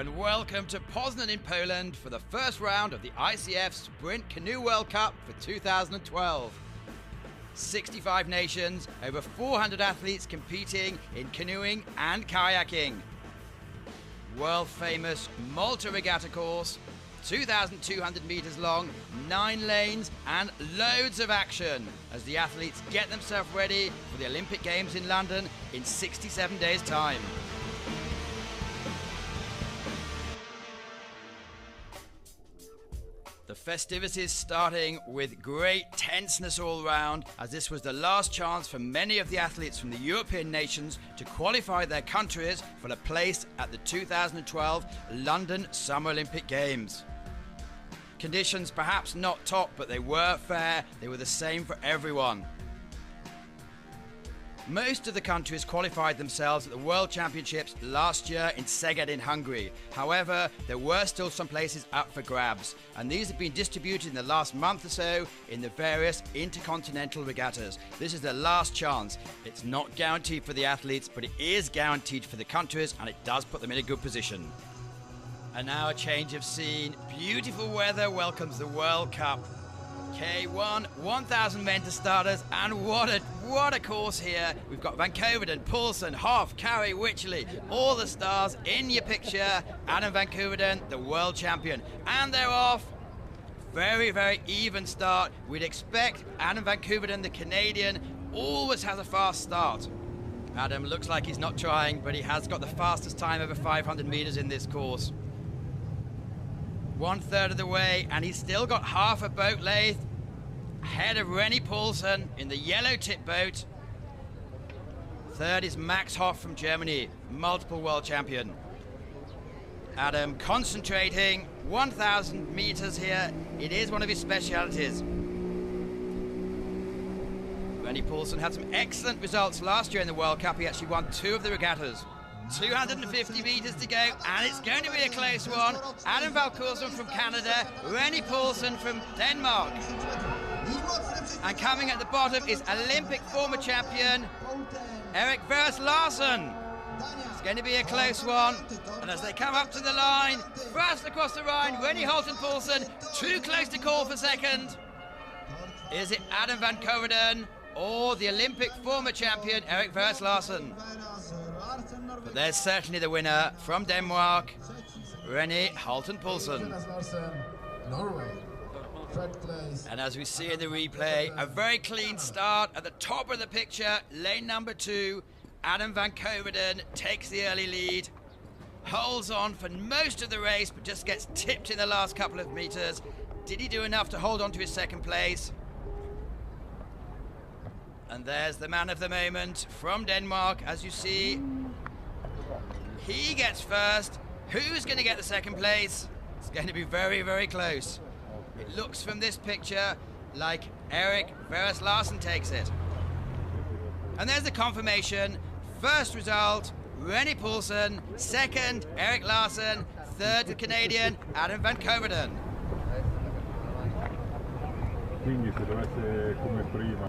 and welcome to Poznan in Poland for the first round of the ICF Sprint Canoe World Cup for 2012. 65 nations, over 400 athletes competing in canoeing and kayaking. World famous Malta Regatta course, 2,200 meters long, 9 lanes and loads of action as the athletes get themselves ready for the Olympic Games in London in 67 days' time. The festivities starting with great tenseness all round, as this was the last chance for many of the athletes from the European nations to qualify their countries for a place at the 2012 London Summer Olympic Games. Conditions perhaps not top, but they were fair. They were the same for everyone. Most of the countries qualified themselves at the World Championships last year in Szeged in Hungary. However, there were still some places up for grabs, and these have been distributed in the last month or so in the various intercontinental regattas. This is their last chance. It's not guaranteed for the athletes, but it is guaranteed for the countries, and it does put them in a good position. And now a change of scene. Beautiful weather welcomes the World Cup. K1, 1,000 men to starters, and what a course here. We've got Van Coverdon, Poulsen, Hoff, Carey, Wycherley, all the stars in your picture. Adam Van Coverdon, the world champion, and they're off. Very, very even start. We'd expect Adam Van Coverdon, the Canadian, always has a fast start. Adam looks like he's not trying, but he has got the fastest time over 500 meters in this course. 1/3 of the way, and he's still got half a boat lathe ahead of Rennie Poulsen in the yellow tip boat. Third is Max Hoff from Germany, multiple world champion. Adam concentrating, 1,000 meters here. It is one of his specialities. Rennie Poulsen had some excellent results last year in the World Cup. He actually won 2 of the regattas. 250 meters to go, and it's going to be a close one. Adam Van Coverdon from Canada, Rennie Poulsen from Denmark. And coming at the bottom is Olympic former champion Erik Veres Larsen. It's going to be a close one. And as they come up to the line, fast across the line, Rennie Holten Poulsen, too close to call for second. Is it Adam Van Coverdon or the Olympic former champion Erik Veres Larsen? But there's certainly the winner from Denmark, Rennie Holten Poulsen. And as we see in the replay, a very clean start at the top of the picture, lane number 2. Adam Van Coverdon takes the early lead, holds on for most of the race, but just gets tipped in the last couple of meters. Did he do enough to hold on to his second place? And there's the man of the moment from Denmark, as you see. He gets first. Who's going to get the second place? It's going to be very, very close. It looks from this picture like Erik Veres Larsen takes it. And there's the confirmation. First result, Rennie Poulsen. Second, Erik Larsen. Third, the Canadian, Adam Van Coverdon. Quindi se dovesse come prima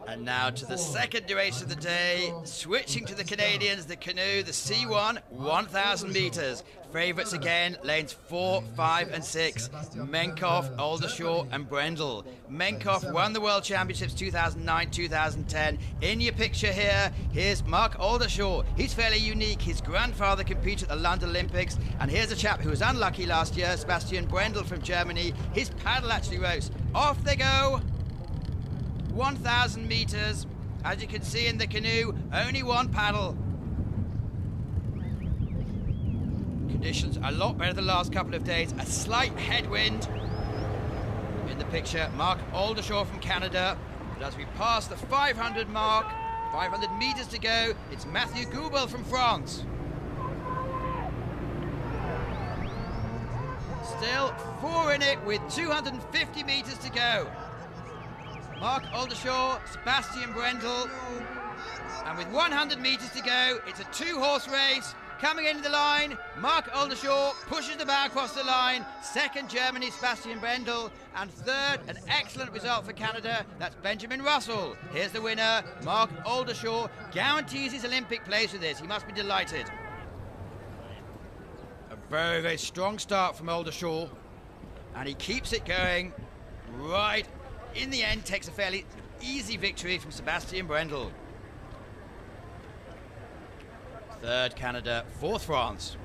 And now to the second race of the day, switching to the Canadians, the Canoe, the C1, 1,000 meters. Favourites again, lanes 4, 5 and 6. Menkoff, Aldershaw and Brendel. Menkoff won the World Championships 2009, 2010. In your picture here, here's Mark Aldershaw. He's fairly unique. His grandfather competed at the London Olympics. And here's a chap who was unlucky last year, Sebastian Brendel from Germany. His paddle actually rose. Off they go. 1,000 meters. As you can see in the Canoe, only one paddle. Conditions a lot better the last couple of days. A slight headwind. In the picture, Mark Aldershaw from Canada. But as we pass the 500 mark, 500 meters to go, it's Mathieu Goubel from France. Still 4 in it with 250 meters to go. Mark Aldershaw, Sebastian Brendel, and with 100 meters to go, it's a 2-horse race. Coming into the line, Mark Oldershaw pushes the bow across the line. Second, Germany, Sebastian Brendel. And third, an excellent result for Canada, that's Benjamin Russell. Here's the winner, Mark Oldershaw. Guarantees his Olympic place with this. He must be delighted. A very, very strong start from Oldershaw. And he keeps it going right. In the end, takes a fairly easy victory from Sebastian Brendel. Third, Canada. Fourth, France.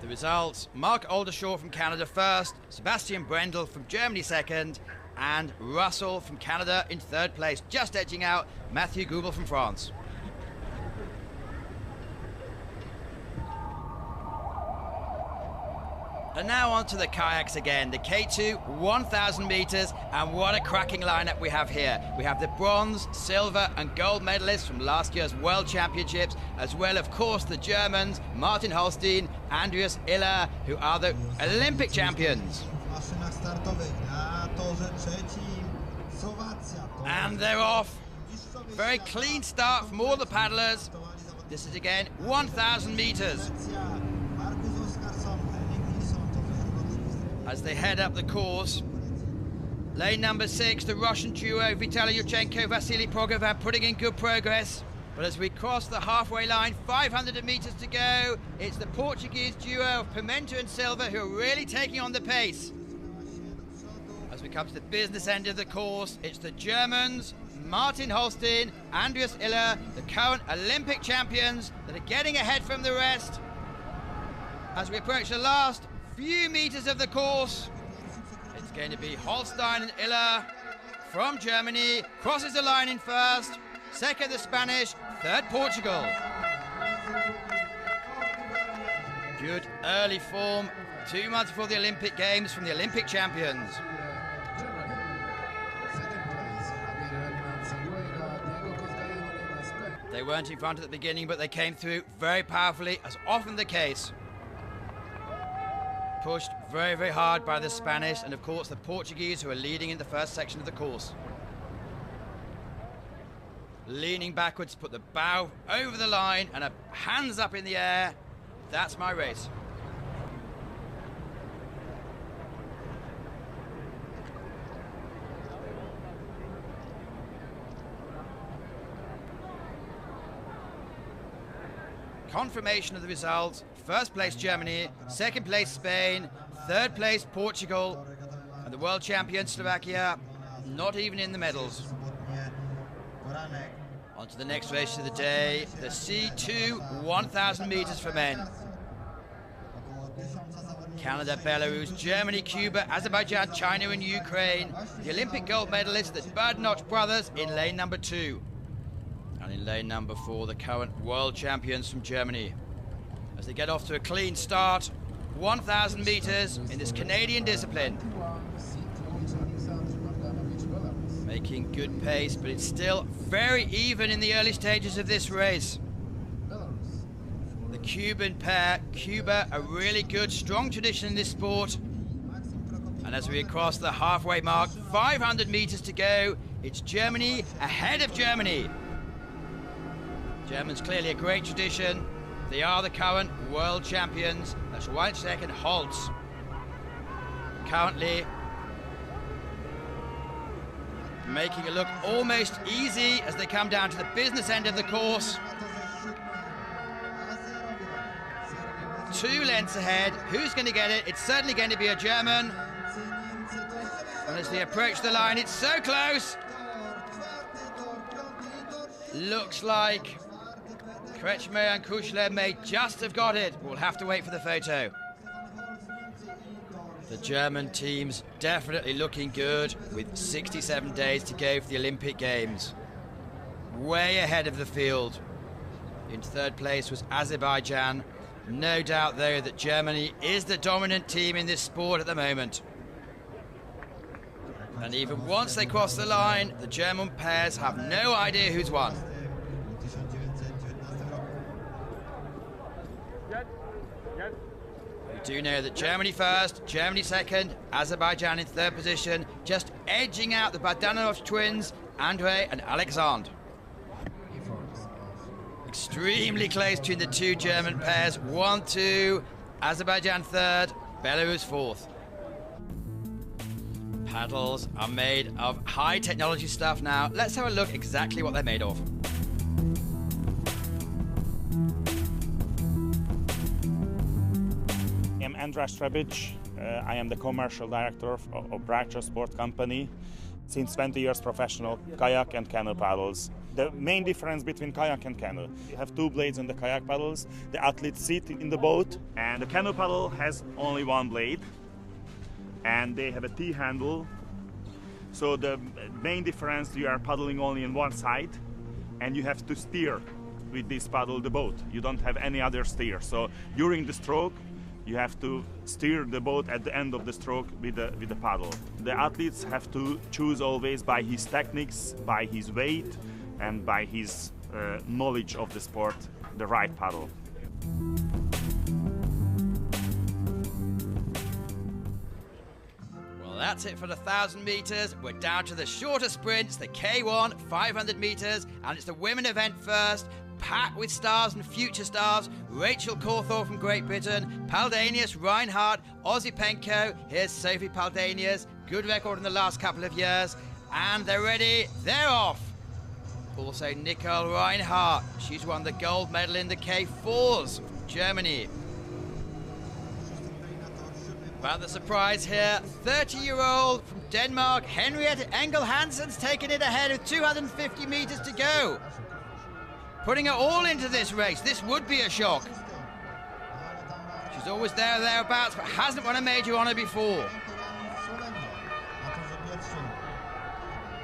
The results, Mark Oldershaw from Canada first, Sebastian Brendel from Germany second, and Russell from Canada in third place, just edging out Mathieu Goubel from France. And now on to the kayaks again, the K2, 1,000 meters, and what a cracking lineup we have here. We have the bronze, silver and gold medalists from last year's World Championships, as well, of course, the Germans, Martin Holstein, Andreas Iller, who are the Olympic champions. And they're off. Very clean start from all the paddlers. This is again 1,000 meters. As they head up the course, lane number 6, the Russian duo Vitaly Yurchenko, Vasily Progovan putting in good progress. But as we cross the halfway line, 500 meters to go, it's the Portuguese duo of Pimenta and Silva who are really taking on the pace. As we come to the business end of the course, it's the Germans, Martin Holstein, Andreas Iller, the current Olympic champions, that are getting ahead from the rest. As we approach the last few meters of the course, it's going to be Holstein and Iller from Germany, crosses the line in first, second the Spanish, third Portugal. Good early form, 2 months before the Olympic Games from the Olympic champions. They weren't in front at the beginning, but they came through very powerfully, as often the case. Pushed very, very hard by the Spanish and, of course, the Portuguese, who are leading in the first section of the course. Leaning backwards, put the bow over the line and a hands up in the air. That's my race. Confirmation of the results. First place Germany, second place Spain, third place Portugal, and the world champion Slovakia not even in the medals. On to the next race of the day, the C2 1,000 meters for men. Canada, Belarus, Germany, Cuba, Azerbaijan, China and Ukraine. The Olympic gold medalists, the Badenoch brothers, in lane number 2. And in lane number 4, the current world champions from Germany. As they get off to a clean start, 1,000 meters in this Canadian discipline. Making good pace, but it's still very even in the early stages of this race. The Cuban pair, Cuba, a really good, strong tradition in this sport. And as we cross the halfway mark, 500 meters to go, it's Germany ahead of Germany. Germans clearly a great tradition. They are the current world champions. That's right second, Holtz. Currently making it look almost easy as they come down to the business end of the course. 2 lengths ahead. Who's going to get it? It's certainly going to be a German. And as they approach the line, it's so close. Looks like Kretschmer and Kuchler may just have got it. We'll have to wait for the photo. The German team's definitely looking good with 67 days to go for the Olympic Games. Way ahead of the field. In third place was Azerbaijan. No doubt, though, that Germany is the dominant team in this sport at the moment. And even once they cross the line, the German pairs have no idea who's won. We do know that Germany first, Germany second, Azerbaijan in third position, just edging out the Badenoch twins, Andrei and Alexander. Extremely close between the two German pairs. 1-2, Azerbaijan third, Belarus fourth. Paddles are made of high technology stuff now. Let's have a look exactly what they're made of. I'm Andras Trebic. I am the commercial director of Brighter Sport Company. Since 20 years professional kayak and canoe paddles. The main difference between kayak and canoe, you have two blades on the kayak paddles, the athletes sit in the boat, and the canoe paddle has only one blade, and they have a T-handle. So the main difference, you are paddling only on one side, and you have to steer with this paddle the boat. You don't have any other steer. So during the stroke, you have to steer the boat at the end of the stroke with the paddle. The athletes have to choose always by his techniques, by his weight, and by his knowledge of the sport, the right paddle. Well, that's it for the 1,000 meters. We're down to the shorter sprints, the K1, 500 meters, and it's the women event first. Packed with stars and future stars. Rachel Cawthorne from Great Britain, Paldanius, Reinhardt, Ozipenko. Here's Sophie Paldanius. Good record in the last couple of years. And they're ready. They're off. Also Nicole Reinhardt. She's won the gold medal in the K4s from Germany. But the surprise here, 30-year-old from Denmark, Henriette Engel Hansen's taken it ahead with 250 meters to go. Putting it all into this race. This would be a shock. She's always there or thereabouts, but hasn't won a major honour before.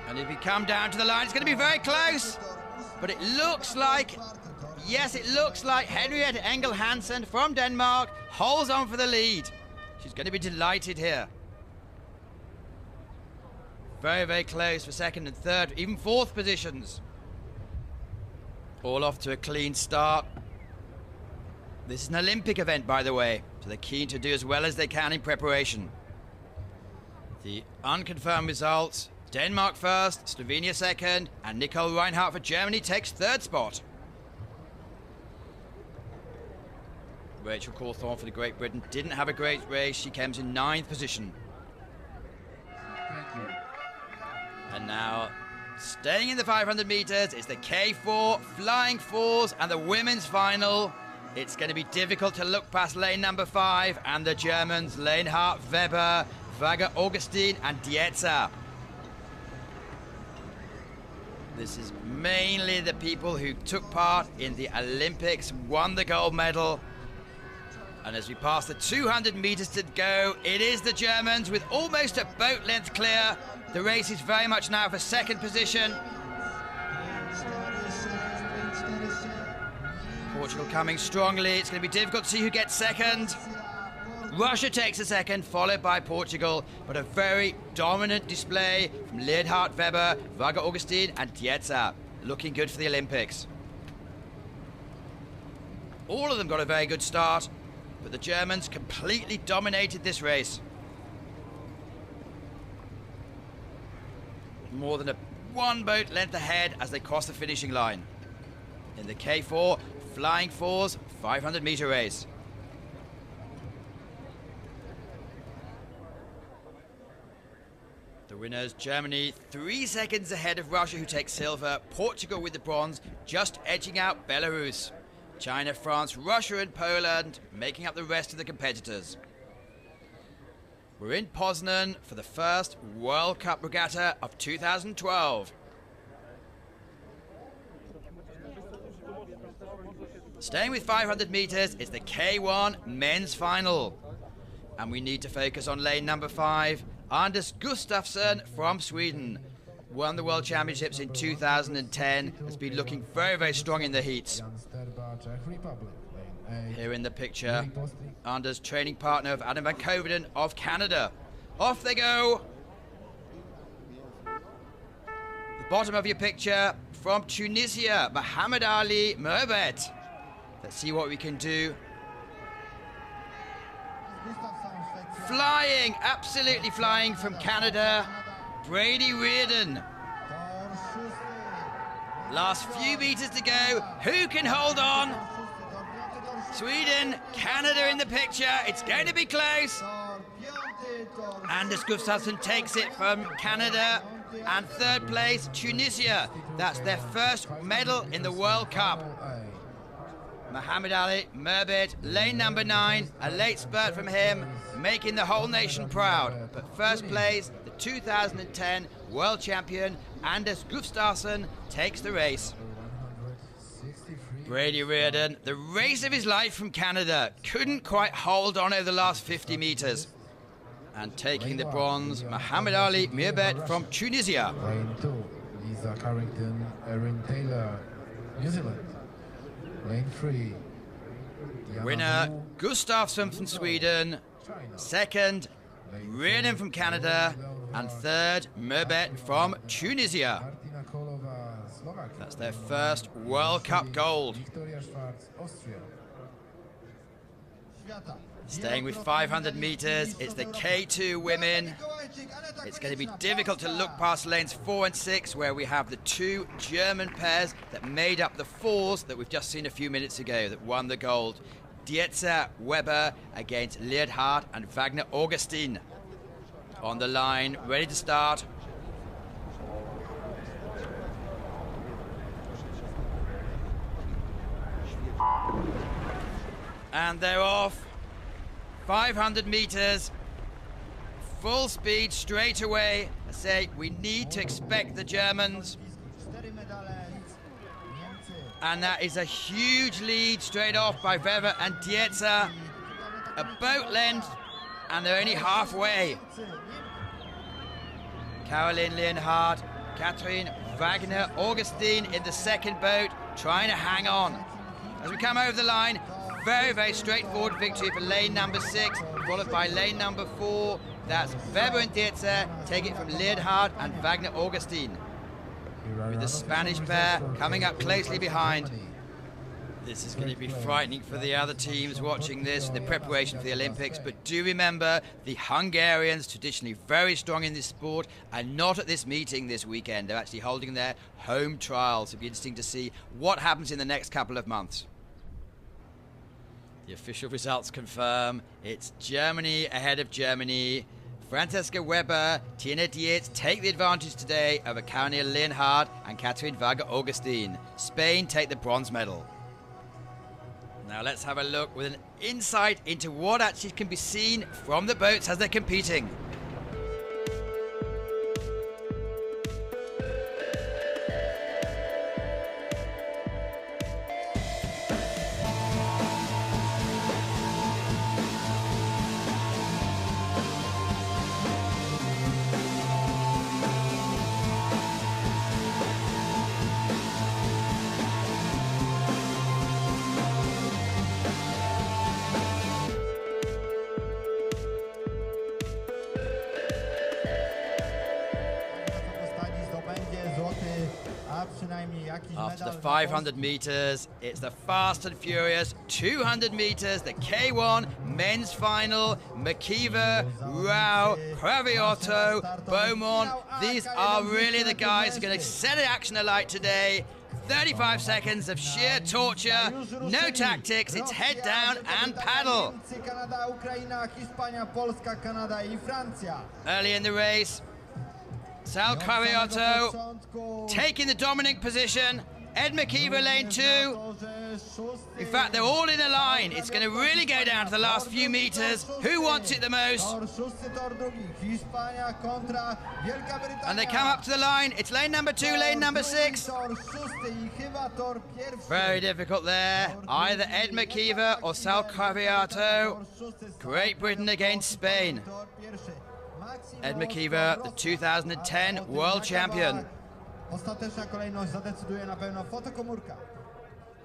And if we come down to the line, it's going to be very close. But it looks like, yes, it looks like Henriette Engel Hansen from Denmark holds on for the lead. She's going to be delighted here. Very, very close for second and third, even fourth positions. All off to a clean start. This is an Olympic event, by the way, so they're keen to do as well as they can in preparation. The unconfirmed results, Denmark first, Slovenia second, and Nicole Reinhardt for Germany takes third spot. Rachel Cawthorne for the Great Britain didn't have a great race. She comes in 9th position. And now, staying in the 500 meters, it's the K4 Flying Fours and the women's final. It's going to be difficult to look past lane number 5 and the Germans, Lehnhardt, Weber, Wager, Augustin and Dietzer. This is mainly the people who took part in the Olympics, won the gold medal. And as we pass the 200 meters to go, it is the Germans with almost a boat length clear. The race is very much now for second position. Portugal coming strongly. It's going to be difficult to see who gets second. Russia takes a second, followed by Portugal, but a very dominant display from Lehnhardt, Weber, Wager, Augustin and Dietzer. Looking good for the Olympics. All of them got a very good start, but the Germans completely dominated this race. More than one boat length ahead as they cross the finishing line. In the K4 Flying Fours 500 meter race. The winners, Germany, 3 seconds ahead of Russia, who takes silver. Portugal with the bronze, just edging out Belarus. China, France, Russia and Poland making up the rest of the competitors. We're in Poznan for the first World Cup regatta of 2012. Staying with 500 meters, it's the K1 men's final. And we need to focus on lane number 5. Anders Gustafsson from Sweden. Won the World Championships in 2010. Has been looking very, very strong in the heats. Here in the picture, Anders, training partner of Adam van Koveden of Canada. Off they go. The bottom of your picture, from Tunisia, Mohamed Ali Merbet. Let's see what we can do. Flying, absolutely flying from Canada, Brady Reardon. Last few meters to go. Who can hold on? Sweden, Canada in the picture. It's going to be close. Anders Gustafsson takes it from Canada. And third place, Tunisia. That's their first medal in the World Cup. Muhammad Ali Merbet, lane number 9. A late spurt from him, making the whole nation proud. But first place, the 2010 world champion, Anders Gustafsson, takes the race. Brady Reardon, the race of his life from Canada, couldn't quite hold on over the last 50 meters. And taking the bronze, Muhammad Ali Merbet from Tunisia. Lane 2, Lisa Carrington, Erin Taylor, New Zealand. Lane 3, Winner, Gustafsson from Sweden. Second, Reardon from Canada. And third, Merbet from Tunisia. That's their first World Cup gold. Staying with 500 meters, it's the K2 women. It's going to be difficult to look past lanes 4 and 6, where we have the 2 German pairs that made up the 4s that we've just seen a few minutes ago that won the gold. Dietzer Weber against Liedhardt and Wagner Augustin. On the line, ready to start. And they're off. 500 meters, full speed straight away. I say we need to expect the Germans. And that is a huge lead straight off by Weber and Dietzer. A boat length, and they're only halfway. Caroline Lienhardt, Catherine Wagner Augustin in the second boat, trying to hang on. As we come over the line, very, very straightforward victory for lane number 6, followed by lane number 4. That's Weber and Dietzer, take it from Liedhardt and Wagner Augustin. With the Spanish pair coming up closely behind. This is going to be frightening for the other teams watching this, the preparation for the Olympics. But do remember, the Hungarians, traditionally very strong in this sport, are not at this meeting this weekend. They're actually holding their home trials. It'll be interesting to see what happens in the next couple of months. The official results confirm it's Germany ahead of Germany. Franziska Weber, Tina Dietz take the advantage today over Caroline Lienhardt and Catherine Wagner Augustin. Spain take the bronze medal. Now let's have a look with an insight into what actually can be seen from the boats as they're competing. After the 500 meters, it's the fast and furious 200 meters, the K1 men's final. McKeever, Rao, Craviotto, Beaumont. These are really the guys who are going to set the action alight today. 35 seconds of sheer torture, no tactics, it's head down and paddle. Early in the race, Sal Craviotto taking the dominant position. Ed McKeever lane 2. In fact, they're all in a line. It's going to really go down to the last few meters. Who wants it the most? And they come up to the line. It's lane number 2, lane number 6. Very difficult there. Either Ed McKeever or Sal Craviotto. Great Britain against Spain. Ed McKeever, the 2010 world champion.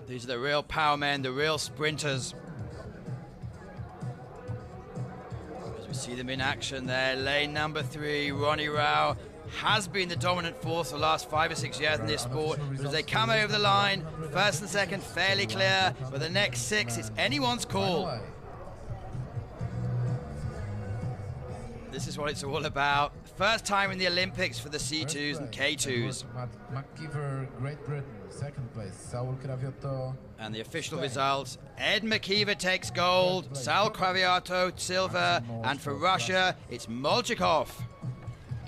These are the real power men, the real sprinters. As we see them in action there, lane number 3, Ronnie Rao has been the dominant force for the last 5 or 6 years in this sport. But as they come over the line, first and second fairly clear, but the next 6, it's anyone's call. This is what it's all about. First time in the Olympics for the C2s and K2s. McKeever, Great Britain, second place. Saul Craviotto. And the official results, Ed McKeever takes gold, Saul Craviotto silver, and for Russia, it's Molchikov,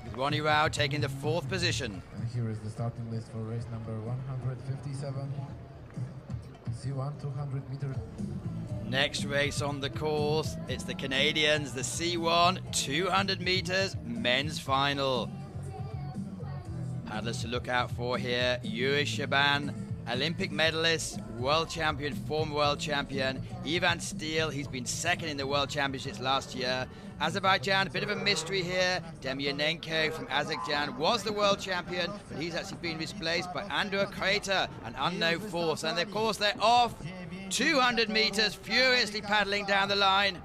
with Ronnie Rao taking the 4th position. And here is the starting list for race number 157. C1 200 meter. Next race on the course, it's the Canadians, the C1 200 meters men's final. Paddlers to look out for here, Yuri Shaban, Olympic medalist, world champion, former world champion. Ivan Steele, he's been second in the world championships last year. Azerbaijan, a bit of a mystery here. Demyanenko from Azerbaijan was the world champion, but he's actually been replaced by Andrew Kreta, an unknown force. And of course, they're off 200 meters, furiously paddling down the line.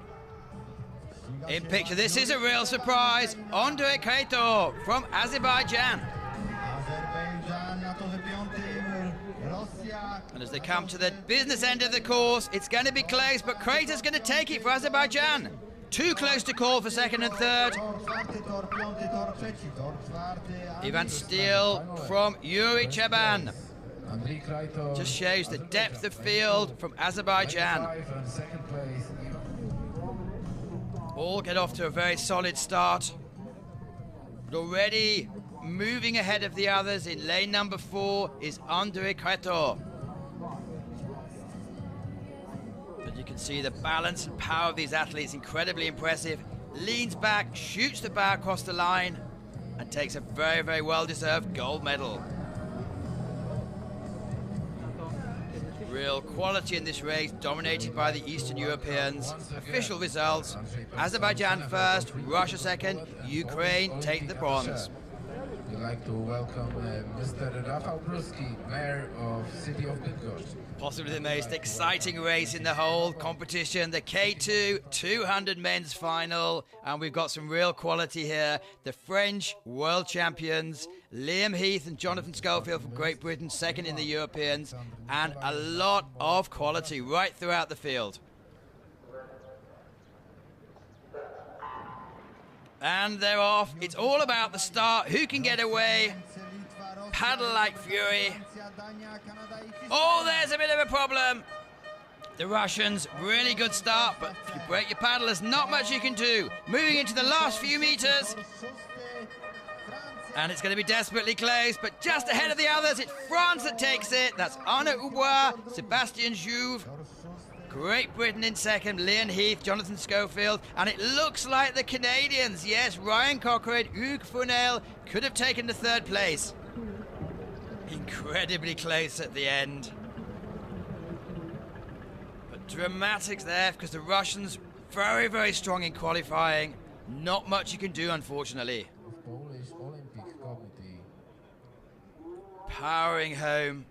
In picture, this is a real surprise. Andrei Kreta from Azerbaijan. And as they come to the business end of the course, it's going to be close, but Kreta's going to take it for Azerbaijan. Too close to call for second and third. Ivan Steele from Yuri Chaban. Just shows the depth of field from Azerbaijan. All get off to a very solid start. But already moving ahead of the others in lane number 4 is Andrei Kreta. But you can see the balance and power of these athletes, incredibly impressive. Leans back, shoots the bow across the line, and takes a very, very well-deserved gold medal. Real quality in this race, dominated by the Eastern Europeans. Official results, Azerbaijan first, Russia second, Ukraine take the bronze. We'd like to welcome Mr. Rafał Brusky, Mayor of City of Bydgoszcz. Possibly the most exciting race in the whole competition, the K2 200 men's final. And we've got some real quality here. The French world champions, Liam Heath and Jonathan Schofield from Great Britain, second in the Europeans. And a lot of quality right throughout the field. And they're off. It's all about the start. Who can get away? Paddle like fury. Oh, there's a bit of a problem. The Russians, really good start, but if you break your paddle, there's not much you can do. Moving into the last few meters. And it's going to be desperately close, but just ahead of the others, it's France that takes it. That's Arnaud Houbois, Sébastien Jouve. Great Britain in second, Liam Heath, Jonathan Schofield, and it looks like the Canadians, yes, Ryan Cochrane, Hugues Fournel could have taken the 3rd place. Incredibly close at the end. But dramatics there, because the Russians, very, very strong in qualifying. Not much you can do, unfortunately. Polish Olympic Committee. Powering home,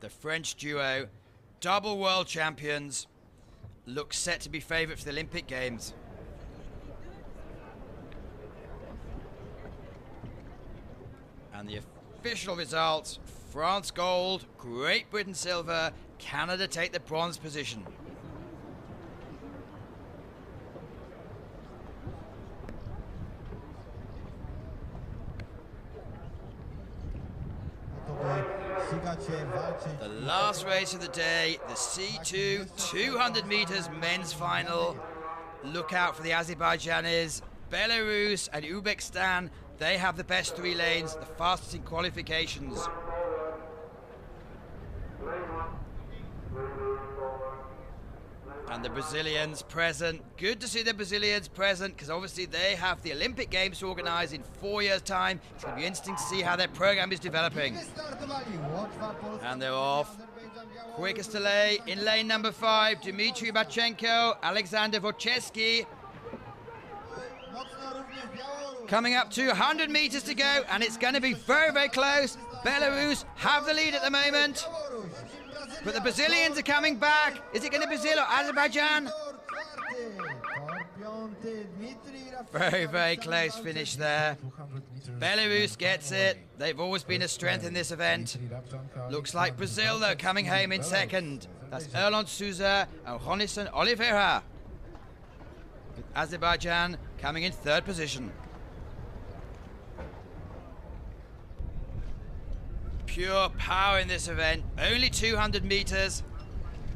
the French duo, double world champions, look set to be favourite for the Olympic Games. And the official results, France gold, Great Britain silver, Canada take the bronze position. The last race of the day, the C2 200 meters men's final. Look out for the Azerbaijanis, Belarus and Uzbekistan. They have the best 3 lanes, the fastest in qualifications. And the Brazilians present. Good to see the Brazilians present, because obviously they have the Olympic Games to organise in 4 years' time. It's going to be interesting to see how their programme is developing. And they're off. Quickest delay in lane number 5, Dmitry Bachenko, Alexander Wojcicki. Coming up to 100 metres to go, and it's going to be very, very close. Belarus have the lead at the moment. But the Brazilians are coming back. Is it going to be Brazil or Azerbaijan? Very, very close finish there. Belarus gets it. They've always been a strength in this event. Looks like Brazil, though, coming home in second. That's Erland Souza and Ronison Oliveira. With Azerbaijan coming in third position. Pure power in this event. Only 200 meters.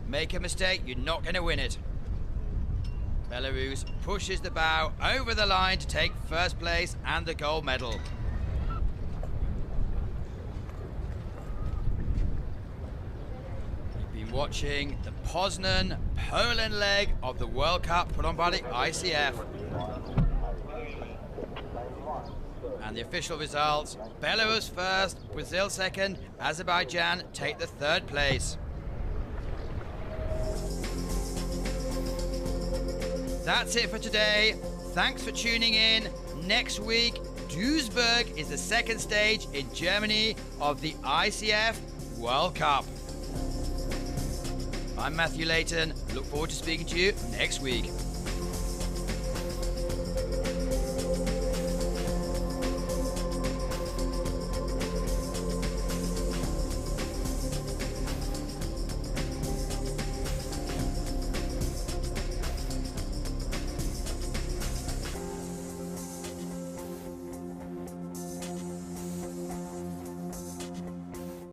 Make a mistake, you're not going to win it. Belarus pushes the bow over the line to take first place and the gold medal. You've been watching the Poznan, Poland leg of the World Cup put on by the ICF. And the official results: Belarus first, Brazil second, Azerbaijan take the third place. That's it for today. Thanks for tuning in. Next week, Duisburg is the second stage in Germany of the ICF World Cup. I'm Matthew Layton. Look forward to speaking to you next week.